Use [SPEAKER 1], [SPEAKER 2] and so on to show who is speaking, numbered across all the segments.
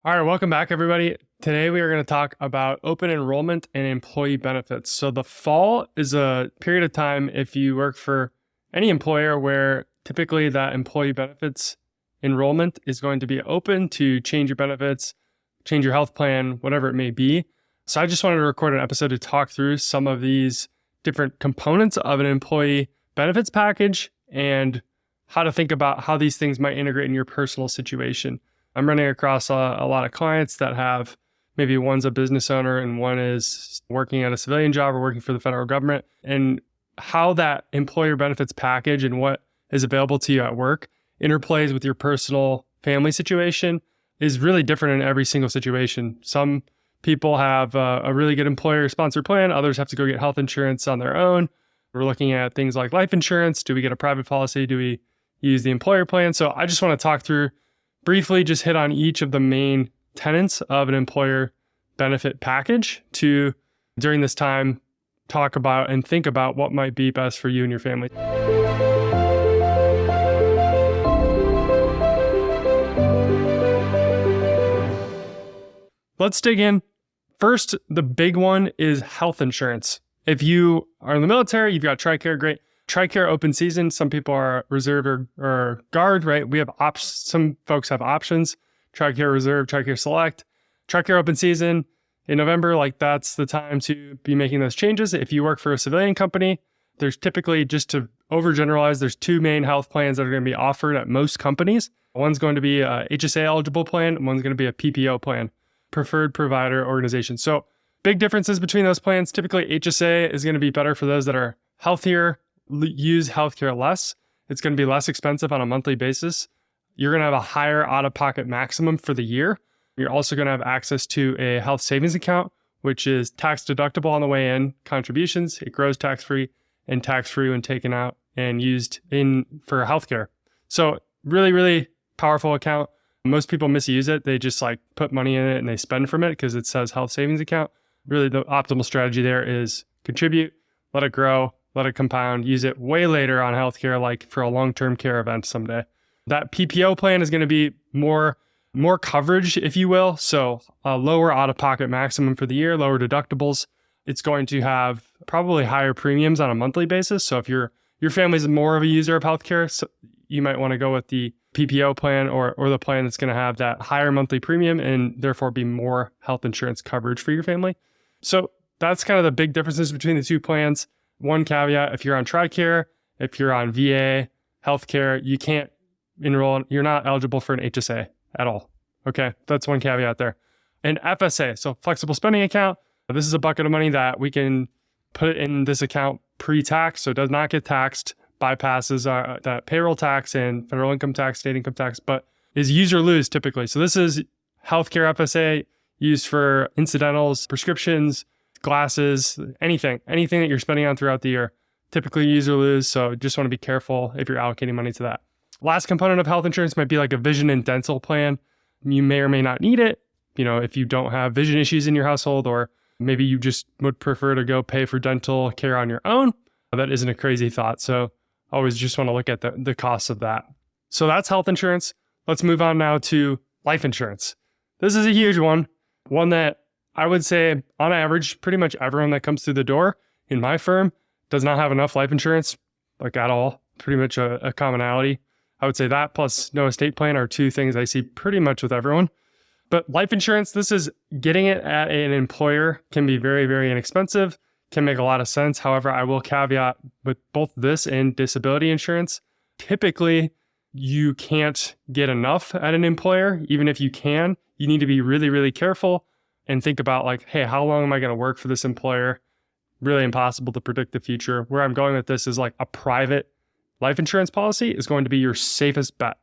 [SPEAKER 1] All right, welcome back, everybody. Today, we are going to talk about open enrollment and employee benefits. So the fall is a period of time if you work for any employer where typically that employee benefits enrollment is going to be open to change your benefits, change your health plan, whatever it may be. So I just wanted to record an episode to talk through some of these different components of an employee benefits package and how to think about how these things might integrate in your personal situation. I'm running across a lot of clients that have maybe one's a business owner and one is working at a civilian job or working for the federal government, and how that employer benefits package and what is available to you at work interplays with your personal family situation is really different in every single situation. Some people have a really good employer sponsored plan. Others have to go get health insurance on their own. We're looking at things like life insurance. Do we get a private policy? Do we use the employer plan? So I just want to talk through briefly, just hit on each of the main tenets of an employer benefit package to, during this time, talk about and think about what might be best for you and your family. Let's dig in. First, the big one is health insurance. If you are in the military, you've got TRICARE, great. TRICARE open season, some people are reserve or guard, right? We have some folks have options, TRICARE reserve, TRICARE select. TRICARE open season in November, that's the time to be making those changes. If you work for a civilian company, there's typically, just to overgeneralize, there's two main health plans that are going to be offered at most companies. One's going to be a HSA eligible plan, and one's going to be a PPO plan, preferred provider organization. So big differences between those plans. Typically, HSA is going to be better for those that are healthier, use healthcare less. It's going to be less expensive on a monthly basis. You're going to have a higher out-of-pocket maximum for the year. You're also going to have access to a health savings account, which is tax deductible on the way in contributions. It grows tax-free and tax-free when taken out and used for healthcare. So really, really powerful account. Most people misuse it. They just put money in it and they spend from it because it says health savings account. Really, the optimal strategy there is contribute, let it grow, let it compound, use it way later on healthcare, like for a long-term care event someday. That PPO plan is going to be more coverage, if you will. So a lower out-of-pocket maximum for the year, lower deductibles. It's going to have probably higher premiums on a monthly basis. So if your family's more of a user of healthcare, so you might want to go with the PPO plan or the plan that's going to have that higher monthly premium and therefore be more health insurance coverage for your family. So that's kind of the big differences between the two plans. One caveat, if you're on TRICARE, if you're on VA healthcare, you can't enroll, you're not eligible for an HSA at all. Okay, that's one caveat there. An FSA, so flexible spending account, this is a bucket of money that we can put in this account pre-tax, so it does not get taxed, bypasses that payroll tax and federal income tax, state income tax, but is use or lose typically. So this is healthcare FSA used for incidentals, prescriptions, glasses, anything that you're spending on throughout the year, typically use or lose. So just want to be careful if you're allocating money to that. Last component of health insurance might be like a vision and dental plan. You may or may not need it. If you don't have vision issues in your household, or maybe you just would prefer to go pay for dental care on your own. That isn't a crazy thought. So always just want to look at the costs of that. So that's health insurance. Let's move on now to life insurance. This is a huge one that I would say, on average, pretty much everyone that comes through the door in my firm does not have enough life insurance, at all. Pretty much a commonality. I would say that plus no estate plan are two things I see pretty much with everyone. But life insurance, this is getting it at an employer can be very, very inexpensive, can make a lot of sense. However, I will caveat with both this and disability insurance. Typically, you can't get enough at an employer. Even if you can, you need to be really, really careful and think about hey, how long am I going to work for this employer? Really impossible to predict the future. Where I'm going with this is a private life insurance policy is going to be your safest bet.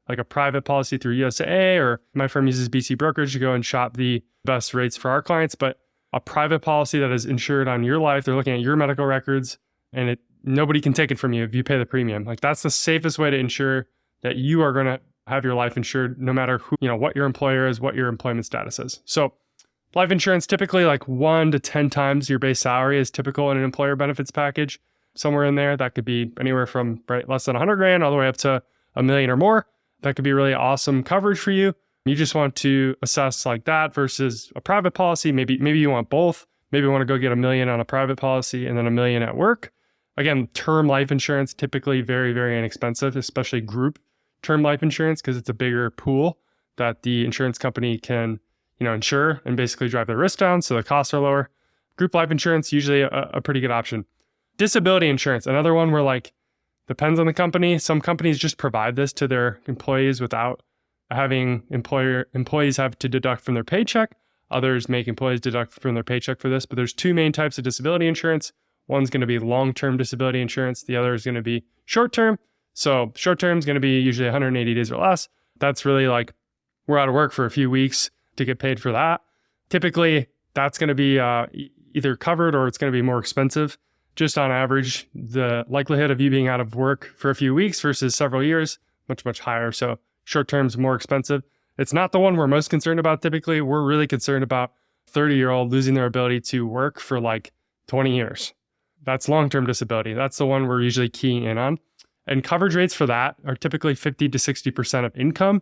[SPEAKER 1] Like a private policy through USAA, or my firm uses BC Brokerage to go and shop the best rates for our clients. But a private policy that is insured on your life, they're looking at your medical records, and nobody can take it from you if you pay the premium. That's the safest way to ensure that you are going to have your life insured no matter who, what your employer is, what your employment status is. So life insurance, typically 1 to 10 times your base salary is typical in an employer benefits package. Somewhere in there, that could be anywhere from less than $100,000 all the way up to $1 million or more. That could be really awesome coverage for you. You just want to assess like that versus a private policy. Maybe you want both. Maybe you want to go get $1 million on a private policy and then $1 million at work. Again, term life insurance, typically very, very inexpensive, especially group term life insurance, because it's a bigger pool that the insurance company can, insure and basically drive the risk down. So the costs are lower. Group life insurance, usually a pretty good option. Disability insurance, another one where depends on the company. Some companies just provide this to their employees without having employees have to deduct from their paycheck. Others make employees deduct from their paycheck for this. But there's two main types of disability insurance. One's going to be long-term disability insurance. The other is going to be short-term. So short-term is going to be usually 180 days or less. That's really we're out of work for a few weeks to get paid for that. Typically, that's going to be either covered or it's going to be more expensive. Just on average, the likelihood of you being out of work for a few weeks versus several years, much, much higher. So short-term is more expensive. It's not the one we're most concerned about typically. We're really concerned about 30-year-old losing their ability to work for 20 years. That's long-term disability. That's the one we're usually keying in on. And coverage rates for that are typically 50 to 60% of income.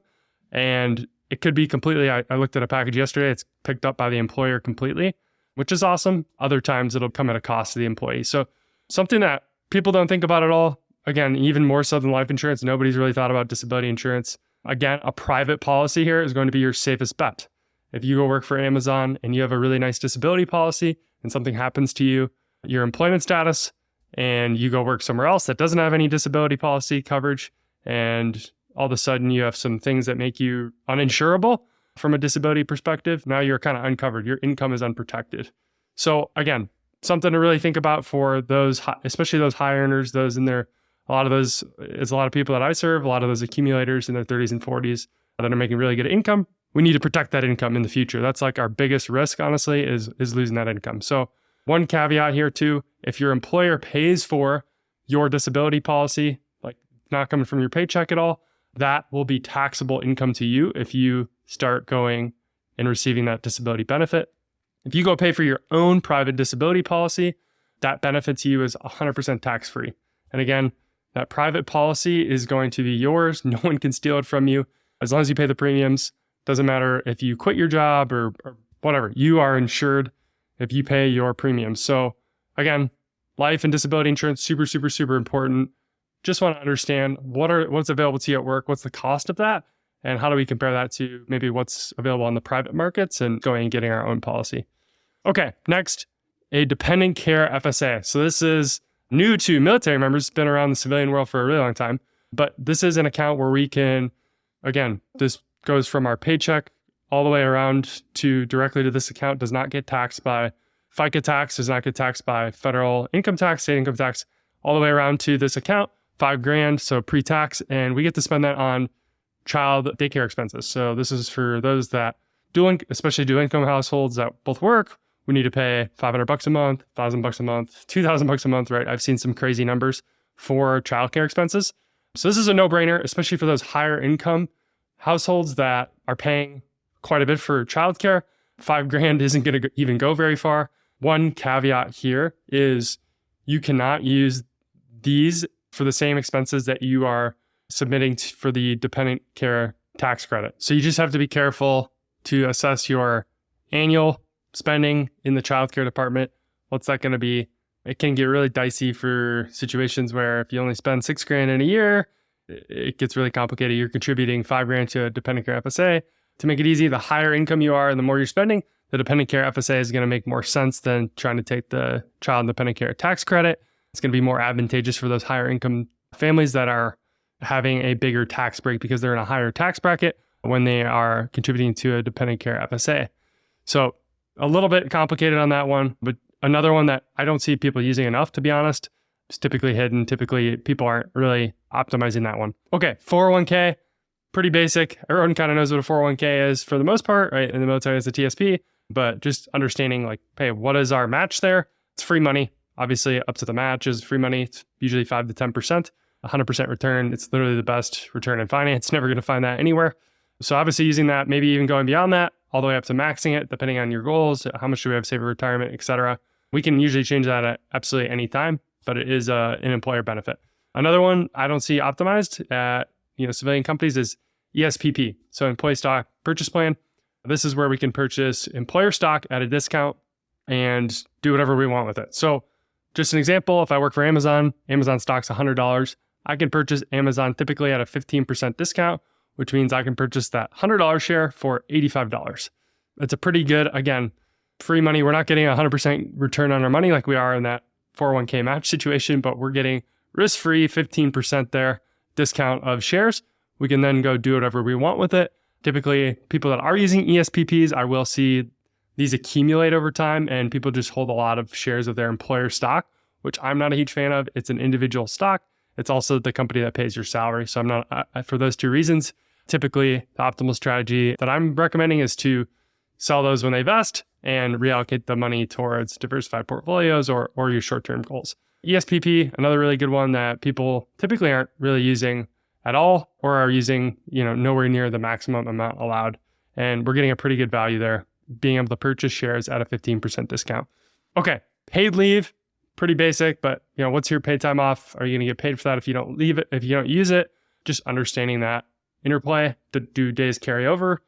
[SPEAKER 1] And it could be completely, I looked at a package yesterday, it's picked up by the employer completely, which is awesome. Other times it'll come at a cost to the employee. So something that people don't think about at all. Again, even more so than life insurance, nobody's really thought about disability insurance. Again, a private policy here is going to be your safest bet. If you go work for Amazon and you have a really nice disability policy and something happens to you, your employment status, and you go work somewhere else that doesn't have any disability policy coverage, and all of a sudden you have some things that make you uninsurable from a disability perspective, now you're kind of uncovered. Your income is unprotected. So again, something to really think about for those, especially those high earners, those in their, a lot of those is a lot of people that I serve, a lot of those accumulators in their 30s and 40s that are making really good income. We need to protect that income in the future. That's our biggest risk, honestly, is losing that income. So one caveat here too, if your employer pays for your disability policy, not coming from your paycheck at all, that will be taxable income to you if you start going and receiving that disability benefit. If you go pay for your own private disability policy, that benefits you as 100% tax-free. And again, that private policy is going to be yours. No one can steal it from you. As long as you pay the premiums, doesn't matter if you quit your job or whatever, you are insured if you pay your premiums. So again, life and disability insurance, super, super, super important. Just want to understand what's available to you at work, what's the cost of that, and how do we compare that to maybe what's available on the private markets and going and getting our own policy. Okay, next, a dependent care FSA. So this is new to military members, been around the civilian world for a really long time, but this is an account where we can, again, this goes from our paycheck all the way around to directly to this account, does not get taxed by FICA tax, does not get taxed by federal income tax, state income tax, all the way around to this account, $5,000, so pre-tax, and we get to spend that on child daycare expenses. So this is for those that especially dual income households that both work. We need to pay $500 a month, $1,000 a month, $2,000 a month, right? I've seen some crazy numbers for childcare expenses. So this is a no-brainer, especially for those higher income households that are paying quite a bit for childcare. $5,000 isn't going to even go very far. One caveat here is you cannot use these for the same expenses that you are submitting for the dependent care tax credit. So you just have to be careful to assess your annual spending in the childcare department. What's that going to be? It can get really dicey for situations where if you only spend $6,000 in a year, it gets really complicated. You're contributing $5,000 to a dependent care FSA. To make it easy, the higher income you are and the more you're spending, the dependent care FSA is going to make more sense than trying to take the child dependent care tax credit. It's going to be more advantageous for those higher income families that are having a bigger tax break because they're in a higher tax bracket when they are contributing to a dependent care FSA. So a little bit complicated on that one, but another one that I don't see people using enough, to be honest. It's typically hidden. Typically, people aren't really optimizing that one. Okay, 401k, pretty basic. Everyone kind of knows what a 401k is for the most part, right? In the military, it's a TSP, but just understanding like, hey, what is our match there? It's free money. Obviously, up to the match is free money. It's usually 5 to 10%, 100% return. It's literally the best return in finance. Never going to find that anywhere. So obviously using that, maybe even going beyond that, all the way up to maxing it, depending on your goals, how much do we have saved for retirement, et cetera. We can usually change that at absolutely any time, but it is an employer benefit. Another one I don't see optimized at civilian companies is ESPP, so Employee Stock Purchase Plan. This is where we can purchase employer stock at a discount and do whatever we want with it. So just an example, if I work for Amazon, Amazon stock's $100. I can purchase Amazon typically at a 15% discount, which means I can purchase that $100 share for $85. It's a pretty good, again, free money. We're not getting 100% return on our money like we are in that 401k match situation, but we're getting risk-free 15% there discount of shares. We can then go do whatever we want with it. Typically, people that are using ESPPs, I will see these accumulate over time and people just hold a lot of shares of their employer stock, which I'm not a huge fan of. It's an individual stock. It's also the company that pays your salary. So I'm not, for those two reasons, typically the optimal strategy that I'm recommending is to sell those when they vest and reallocate the money towards diversified portfolios or your short-term goals. ESPP, another really good one that people typically aren't really using at all or are using, nowhere near the maximum amount allowed. And we're getting a pretty good value there, being able to purchase shares at a 15% discount. Okay, paid leave, pretty basic, but what's your paid time off? Are you going to get paid for that if you don't leave it, if you don't use it? Just understanding that interplay. Do days carry over?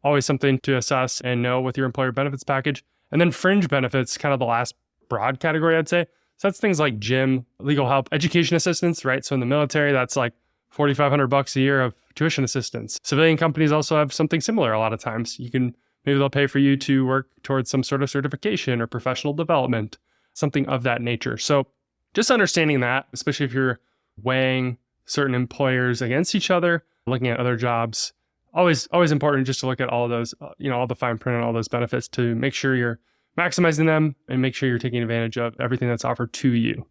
[SPEAKER 1] Always something to assess and know with your employer benefits package. And then fringe benefits, kind of the last broad category, I'd say. So that's things like gym, legal help, education assistance, right? So in the military, that's like $4,500 a year of tuition assistance. Civilian companies also have something similar a lot of times. Maybe they'll pay for you to work towards some sort of certification or professional development, something of that nature. So just understanding that, especially if you're weighing certain employers against each other, looking at other jobs, always important just to look at all of those, all the fine print and all those benefits to make sure you're maximizing them and make sure you're taking advantage of everything that's offered to you.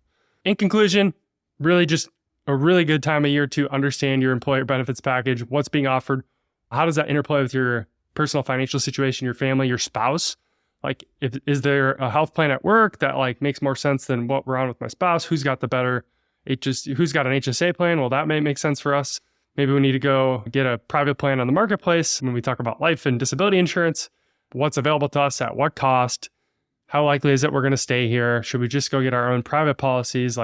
[SPEAKER 1] In conclusion, really just a really good time of year to understand your employer benefits package, what's being offered, how does that interplay with your personal financial situation, your family, your spouse? Like, is there a health plan at work that makes more sense than what we're on with my spouse? Who's got the better who's got an HSA plan? Well, that may make sense for us. Maybe we need to go get a private plan on the marketplace. When we talk about life and disability insurance, what's available to us at what cost? How likely is it we're going to stay here? Should we just go get our own private policies?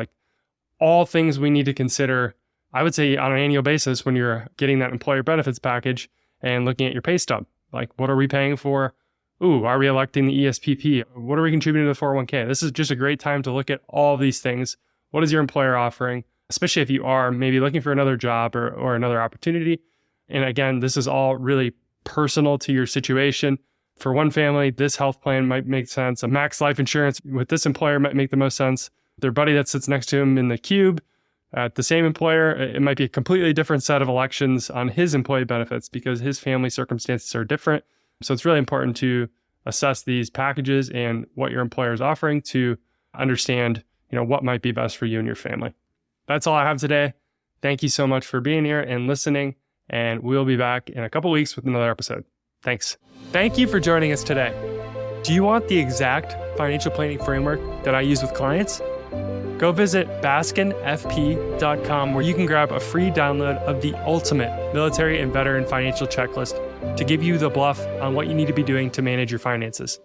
[SPEAKER 1] All things we need to consider, I would say, on an annual basis when you're getting that employer benefits package and looking at your pay stub. What are we paying for? Are we electing the ESPP? What are we contributing to the 401k? This is just a great time to look at all of these things. What is your employer offering? Especially if you are maybe looking for another job or another opportunity. And again, this is all really personal to your situation. For one family, this health plan might make sense. A max life insurance with this employer might make the most sense. Their buddy that sits next to him in the cube at the same employer, it might be a completely different set of elections on his employee benefits because his family circumstances are different. So it's really important to assess these packages and what your employer is offering to understand, what might be best for you and your family. That's all I have today. Thank you so much for being here and listening, and we'll be back in a couple weeks with another episode. Thanks. Thank you for joining us today. Do you want the exact financial planning framework that I use with clients? Go visit baskinfp.com where you can grab a free download of the ultimate military and veteran financial checklist to give you the bluff on what you need to be doing to manage your finances.